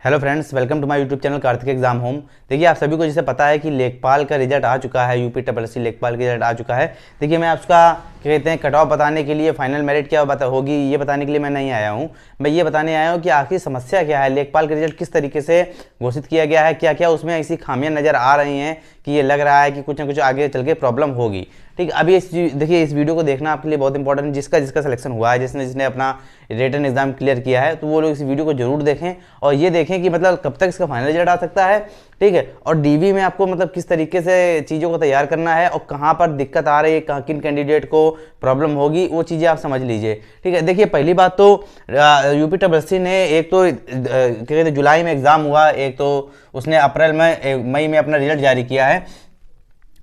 Hello friends, welcome to my YouTube channel Kartik exam home. देखिए, आप सभी को जैसे पता है कि लेखपाल का रिजल्ट आ चुका है, यूपी ट्रिपल लेखपाल का रिजल्ट आ चुका है। देखिए, मैं उसका क्या कहते हैं कट ऑफ बताने के लिए, फाइनल मेरिट क्या होगी ये बताने के लिए मैं नहीं आया हूँ। मैं ये बताने आया हूँ कि आखिर समस्या क्या है, लेखपाल का रिजल्ट किस तरीके से घोषित किया गया है, क्या क्या उसमें ऐसी खामियां नज़र आ रही हैं कि ये लग रहा है कि कुछ ना कुछ आगे चल के प्रॉब्लम होगी। ठीक, अभी देखिए, इस वीडियो को देखना आपके लिए बहुत इंपॉर्टेंट है। जिसका सिलेक्शन हुआ है, जिसने अपना रिटन एग्जाम क्लियर किया है, तो वो लोग इस वीडियो को जरूर देखें और ये देखें कि मतलब कब तक इसका फाइनल रिजल्ट आ सकता है। ठीक है, और डीवी में आपको मतलब किस तरीके से चीज़ों को तैयार करना है और कहाँ पर दिक्कत आ रही है, कहाँ किन कैंडिडेट को प्रॉब्लम होगी, वो चीज़ें आप समझ लीजिए। ठीक है, देखिए, पहली बात तो यूपी ट्रिपल ने एक तो क्या कहते हैं जुलाई में एग्ज़ाम हुआ, एक तो उसने अप्रैल में मई में अपना रिजल्ट जारी किया है।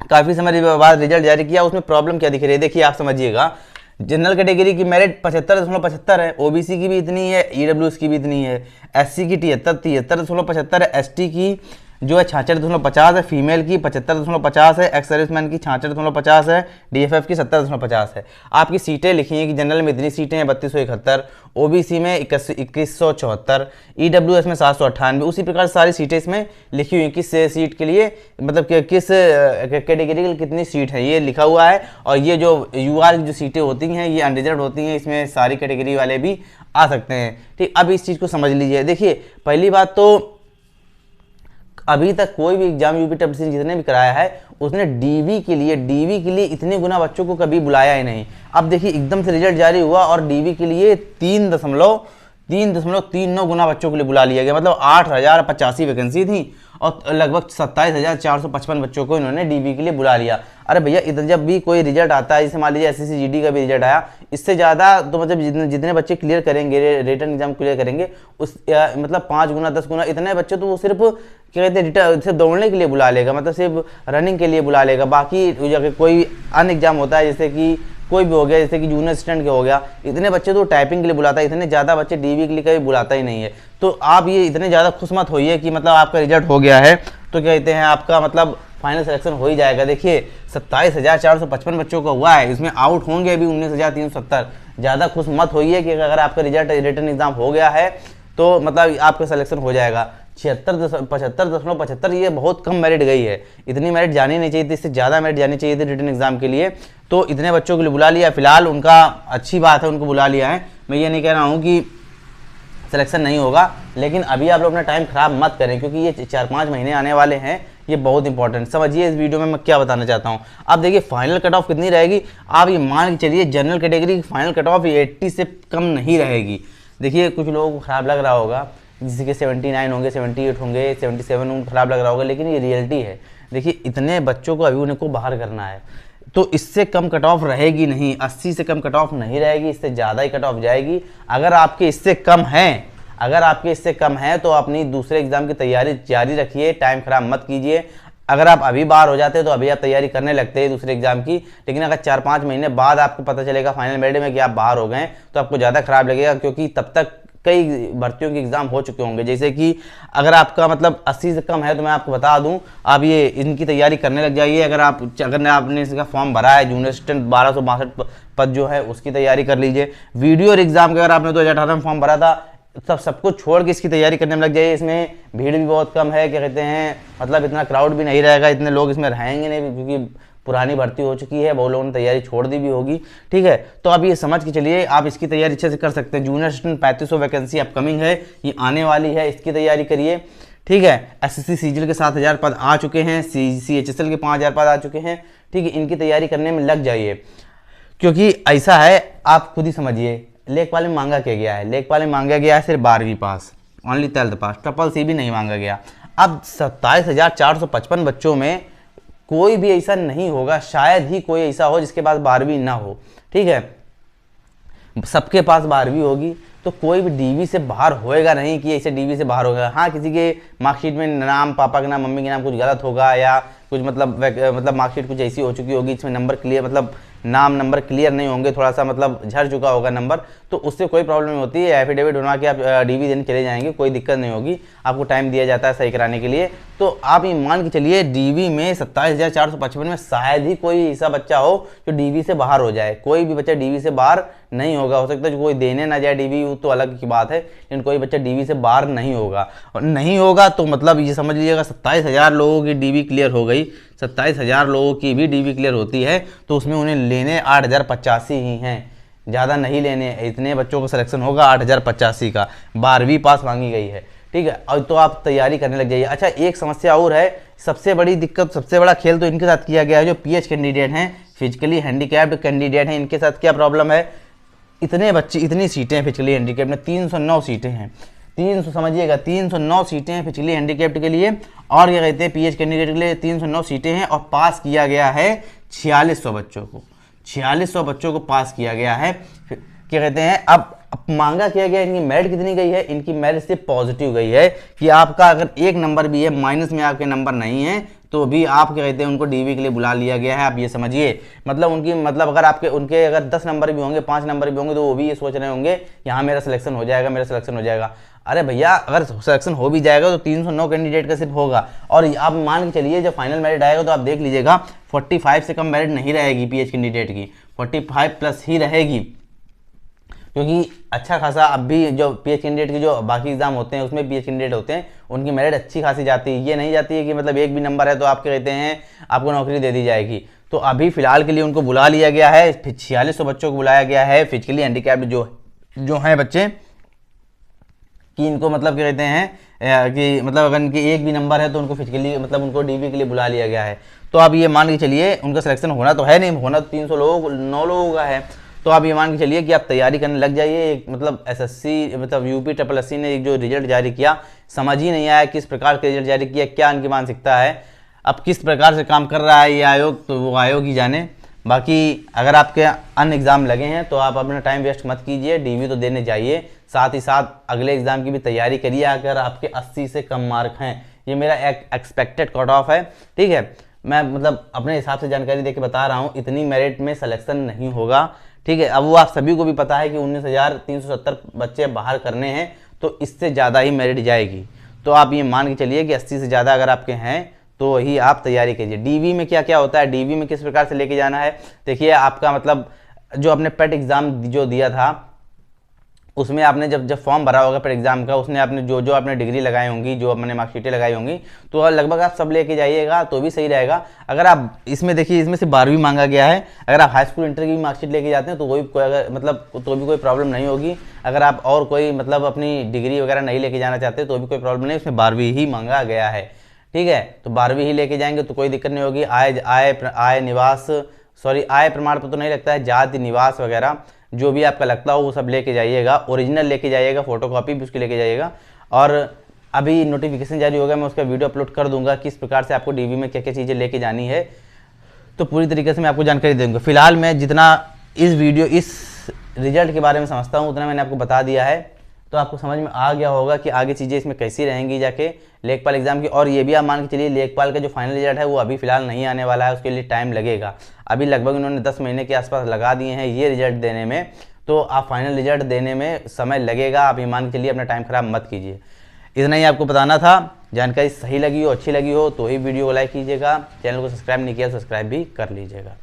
काफ़ी समय बाद रिजल्ट जारी किया, उसमें प्रॉब्लम क्या दिख रही है देखिए, आप समझिएगा। जनरल कैटेगरी की मेरिट 75.75 है, ओबीसी की भी इतनी है, ईडब्ल्यूएस की भी इतनी है, एससी की 73.75 है, एसटी की जो है 66.50 है, फीमेल की 75.50 है, एक्स सर्विसमैन की 66.50 है, डीएफएफ की 70.50 है। आपकी सीटें लिखी हैं कि जनरल में इतनी सीटें हैं 3271, ओबीसी में 2174, ईडब्ल्यूएस में 798। उसी प्रकार सारी सीटें इसमें लिखी हुई हैं किस सीट के लिए, मतलब कि किस कैटेगरी के लिए कितनी सीट है ये लिखा हुआ है। और ये जो यूआर की जो सीटें होती हैं ये अनरिजर्व होती हैं, इसमें सारी कैटेगरी वाले भी आ सकते हैं। ठीक, अब इस चीज़ को समझ लीजिए। देखिए, पहली बात तो अभी तक कोई भी एग्जाम यूपी ट्रिपल जितने भी कराया है उसने डीवी के लिए इतने गुना बच्चों को कभी बुलाया ही नहीं। अब देखिए, एकदम से रिजल्ट जारी हुआ और डीवी के लिए 3.39 गुना बच्चों के लिए बुला लिया गया। मतलब 8,085 वैकेंसी थी और लगभग 27,455 बच्चों को इन्होंने डीवी के लिए बुला लिया। अरे भैया, इधर जब भी कोई रिजल्ट आता है, जैसे मान लीजिए एसएससी जीडी का भी रिजल्ट आया, इससे ज़्यादा तो मतलब जितने बच्चे क्लियर करेंगे, रिटन एग्जाम क्लियर करेंगे, उस मतलब 5 गुना 10 गुना इतने बच्चे तो वो सिर्फ क्या कहते हैं सिर्फ दौड़ने के लिए बुला लेगा, मतलब सिर्फ रनिंग के लिए बुला लेगा। बाकी अगर कोई अन्य एग्जाम होता है, जैसे कि कोई भी हो गया, जैसे कि जूनियर असिस्टेंट के हो गया, इतने बच्चे तो टाइपिंग के लिए बुलाता है, इतने ज़्यादा बच्चे डीवी के लिए कभी बुलाता ही नहीं है। तो आप ये इतने ज़्यादा खुश मत होइए कि मतलब आपका रिजल्ट हो गया है तो कहते हैं आपका मतलब फाइनल सिलेक्शन हो ही जाएगा। देखिए, 27,455 बच्चों का हुआ है, इसमें आउट होंगे अभी 19,370। ज़्यादा खुश मत होइए कि अगर आपका रिजल्ट रिटन एग्जाम हो गया है तो मतलब आपका सिलेक्शन हो जाएगा। 75.75 ये बहुत कम मेरिट गई है, इतनी मेरिट जानी नहीं चाहिए थी, इससे ज़्यादा मेरिट जानी चाहिए थी रिटन एग्जाम के लिए। तो इतने बच्चों के लिए बुला लिया, फिलहाल उनका अच्छी बात है, उनको बुला लिया है। मैं ये नहीं कह रहा हूँ कि सिलेक्शन नहीं होगा, लेकिन अभी आप लोग अपना टाइम खराब मत करें क्योंकि ये 4-5 महीने आने वाले हैं, ये बहुत इंपॉर्टेंट। समझिए इस वीडियो में मैं क्या बताना चाहता हूँ। अब देखिए, फाइनल कट ऑफ कितनी रहेगी, आप ये मान के चलिए जनरल कैटेगरी की फाइनल कट ऑफ 80 से कम नहीं रहेगी। देखिए, कुछ लोगों को खराब लग रहा होगा, जिसके 79 होंगे, 78 होंगे, 77 उनको खराब लग रहा होगा, लेकिन ये रियलिटी है। देखिए, इतने बच्चों को अभी उनको बाहर करना है तो इससे कम कट ऑफ रहेगी नहीं, 80 से कम कट ऑफ नहीं रहेगी, इससे ज़्यादा ही कट ऑफ जाएगी। अगर आपके इससे कम है तो अपनी दूसरे एग्जाम की तैयारी जारी रखिए, टाइम खराब मत कीजिए। अगर आप अभी बाहर हो जाते तो अभी आप तैयारी करने लगते हैं दूसरे एग्जाम की, लेकिन अगर 4-5 महीने बाद आपको पता चलेगा फाइनल मेरिट में कि आप बाहर हो गए तो आपको ज़्यादा खराब लगेगा, क्योंकि तब तक कई भर्तियों के एग्जाम हो चुके होंगे। जैसे कि अगर आपका मतलब 80 से कम है तो मैं आपको बता दूं, आप ये इनकी तैयारी करने लग जाइए। अगर आपने इसका फॉर्म भरा है, जूनियर असिस्टेंट 1262 पद जो है उसकी तैयारी कर लीजिए। वीडियो और एग्जाम का अगर आपने 2018 में फॉर्म भरा था, सब कुछ छोड़ के इसकी तैयारी करने में लग जाइए। इसमें भीड़ भी बहुत कम है, क्या कहते हैं मतलब इतना क्राउड भी नहीं रहेगा, इतने लोग इसमें रहेंगे नहीं, क्योंकि पुरानी भर्ती हो चुकी है, बहुत लोगों ने तैयारी छोड़ दी भी होगी। ठीक है, तो अब ये समझ के चलिए आप इसकी तैयारी अच्छे से कर सकते हैं। जूनियर असिस्टेंट 3500 वैकेंसी अपकमिंग है, ये आने वाली है, इसकी तैयारी करिए। ठीक है, एसएससी सीजीएल के 7,000 पद आ चुके हैं, सीएचएसएल के 5,000 पद आ चुके हैं। ठीक है, इनकी तैयारी करने में लग जाइए, क्योंकि ऐसा है, आप खुद ही समझिए। लेखपाल में मांगा क्या गया है, लेखपाल में मांगा गया है सिर्फ 12वीं पास, ओनली 12th पास, ट्रिपल सी भी नहीं मांगा गया। अब 27,455 बच्चों में कोई भी ऐसा नहीं होगा, शायद ही कोई ऐसा हो जिसके पास 12वीं ना हो। ठीक है, सबके पास 12वीं होगी, तो कोई भी डीवी से बाहर होएगा नहीं कि ऐसे डीवी से बाहर होगा। हाँ, किसी के मार्कशीट में नाम, पापा का नाम, मम्मी के नाम कुछ गलत होगा, या कुछ मतलब मार्कशीट कुछ ऐसी हो चुकी होगी, इसमें नंबर क्लियर मतलब नाम नंबर क्लियर नहीं होंगे, थोड़ा सा मतलब झड़ चुका होगा नंबर, तो उससे कोई प्रॉब्लम नहीं होती है। एफिडेविट बनवा के आप डीवी देने चले जाएंगे, कोई दिक्कत नहीं होगी, आपको टाइम दिया जाता है सही कराने के लिए। तो आप ये मान के चलिए डीवी में 27,455 में शायद ही कोई ऐसा बच्चा हो जो डीवी से बाहर हो जाए। कोई भी बच्चा डीवी से बाहर नहीं होगा, हो सकता है कोई देने ना जाए डीवी, वो तो अलग की बात है, लेकिन कोई बच्चा डीवी से बाहर नहीं होगा। और नहीं होगा तो मतलब ये समझ लीजिएगा 27,000 लोगों की डीवी क्लियर हो गई, 27,000 लोगों की भी डीवी क्लियर होती है तो उसमें उन्हें लेने 8,085 ही हैं, ज़्यादा नहीं लेने। इतने बच्चों का सिलेक्शन होगा 8,085 का, 12वीं पास मांगी गई है, ठीक है। और तो आप तैयारी करने लग जाइए। अच्छा, एक समस्या और है, सबसे बड़ी दिक्कत, सबसे बड़ा खेल तो इनके साथ किया गया है जो पीएच कैंडिडेट हैं, फिजिकली हैंडीकैप्ड कैंडिडेट हैं। इनके साथ क्या प्रॉब्लम है, इतने बच्चे, इतनी सीटें हैं फिजिकली हैंडीकैप्ड में, 309 सीटें हैं, 300 समझिएगा, 309 सीटें हैं फिजिकली हैंडीकैप्ड के लिए, और क्या कहते हैं पीएच कैंडिडेट के लिए 309 सीटें हैं। और पास किया गया है 4600 बच्चों को, 4600 बच्चों को पास किया गया है। क्या कहते हैं, अब मांगा किया गया, इनकी मेरिट कितनी गई है, इनकी मेरिट सिर्फ पॉजिटिव गई है कि आपका अगर एक नंबर भी है, माइनस में आपके नंबर नहीं है तो भी आप क्या कहते हैं उनको डीवी के लिए बुला लिया गया है। आप ये समझिए, मतलब उनकी, मतलब अगर आपके उनके अगर 10 नंबर भी होंगे, 5 नंबर भी होंगे, तो वो भी ये सोच रहे होंगे कि हाँ मेरा सिलेक्शन हो जाएगा, मेरा सिलेक्शन हो जाएगा। अरे भैया, अगर सिलेक्शन हो भी जाएगा तो 309 कैंडिडेट का सिर्फ होगा, और आप मान के चलिए जब फाइनल मेरिट आएगा तो आप देख लीजिएगा 45 से कम मेरिट नहीं रहेगी पीएच कैंडिडेट की, 45 प्लस ही रहेगी, क्योंकि अच्छा खासा अब भी जो पीएच कैंडिडेट के जो बाकी एग्जाम होते हैं उसमें पीएच कैंडिडेट होते हैं, उनकी मेरिट अच्छी खासी जाती है। ये नहीं जाती है कि मतलब एक भी नंबर है तो आप कहते हैं आपको नौकरी दे दी जाएगी। तो अभी फिलहाल के लिए उनको बुला लिया गया है, 4600 बच्चों को बुलाया गया है फिजिकली हैंडीकैप्ड जो हैं बच्चे, कि इनको मतलब क्या कहते हैं कि मतलब अगर इनके एक भी नंबर है तो उनको फिजिकली मतलब उनको डीवी के लिए बुला लिया गया है। तो आप ये मान के चलिए उनका सिलेक्शन होना तो है नहीं, होना तो 300 लोग 9 लोगों का है। तो आप ये मान के चलिए कि आप तैयारी करने लग जाइए। मतलब एसएससी मतलब यूपी ने एक जो रिजल्ट जारी किया, समझ ही नहीं आया किस प्रकार का रिजल्ट जारी किया, क्या इनकी मानसिकता है, अब किस प्रकार से काम कर रहा है ये आयोग, तो वो आयोग ही जाने। बाकी अगर आपके अन्य एग्ज़ाम लगे हैं तो आप अपना टाइम वेस्ट मत कीजिए, डीवी तो देने जाइए, साथ ही साथ अगले एग्ज़ाम की भी तैयारी करिए अगर आपके 80 से कम मार्क हैं। ये मेरा एक एक्सपेक्टेड कट ऑफ है, ठीक है। मैं मतलब अपने हिसाब से जानकारी देके बता रहा हूँ, इतनी मेरिट में सिलेक्शन नहीं होगा, ठीक है। अब वो आप सभी को भी पता है कि 19,370 बच्चे बाहर करने हैं, तो इससे ज़्यादा ही मेरिट जाएगी। तो आप ये मान के चलिए कि 80 से ज़्यादा अगर आपके हैं तो ही आप तैयारी कीजिए। डीवी में क्या क्या होता है, डीवी में किस प्रकार से लेके जाना है, देखिए आपका मतलब जो आपने पेट एग्ज़ाम जो दिया था उसमें आपने जब फॉर्म भरा होगा पेट एग्जाम का, उसने आपने जो आपने डिग्री लगाई होंगी, जो अपने मार्कशीटें लगाई होंगी, तो लगभग आप सब लेके जाइएगा तो भी सही रहेगा। अगर आप इसमें देखिए, इसमें से 12वीं मांगा गया है, अगर आप हाई स्कूल इंटर की मार्कशीट लेके जाते हैं तो वही कोई अगर मतलब तो भी कोई प्रॉब्लम नहीं होगी। अगर आप और कोई मतलब अपनी डिग्री वगैरह नहीं लेके जाना चाहते तो भी कोई प्रॉब्लम नहीं, उसमें 12वीं ही मांगा गया है, ठीक है। तो 12वीं ही लेके जाएंगे तो कोई दिक्कत नहीं होगी। आय प्रमाण पत्र तो नहीं लगता है, जाति निवास वगैरह जो भी आपका लगता हो वो सब लेके जाइएगा, ओरिजिनल लेके जाइएगा, फोटोकॉपी भी उसकी लेके जाइएगा। और अभी नोटिफिकेशन जारी होगा, मैं उसका वीडियो अपलोड कर दूंगा किस प्रकार से आपको डीवी में क्या क्या चीज़ें लेके जानी है, तो पूरी तरीके से मैं आपको जानकारी दूंगा। फिलहाल मैं जितना इस रिजल्ट के बारे में समझता हूँ उतना मैंने आपको बता दिया है, तो आपको समझ में आ गया होगा कि आगे चीज़ें इसमें कैसी रहेंगी जाके लेखपाल एग्जाम की। और ये भी आप मान के चलिए लेखपाल का जो फाइनल रिजल्ट है वो अभी फिलहाल नहीं आने वाला है, उसके लिए टाइम लगेगा। अभी लगभग इन्होंने 10 महीने के आसपास लगा दिए हैं ये रिजल्ट देने में, तो आप फाइनल रिजल्ट देने में समय लगेगा। आप ये मान के चलिए अपना टाइम खराब मत कीजिए। इतना ही आपको बताना था। जानकारी सही लगी हो, अच्छी लगी हो तो ही वीडियो को लाइक कीजिएगा, चैनल को सब्सक्राइब नहीं किया सब्सक्राइब भी कर लीजिएगा।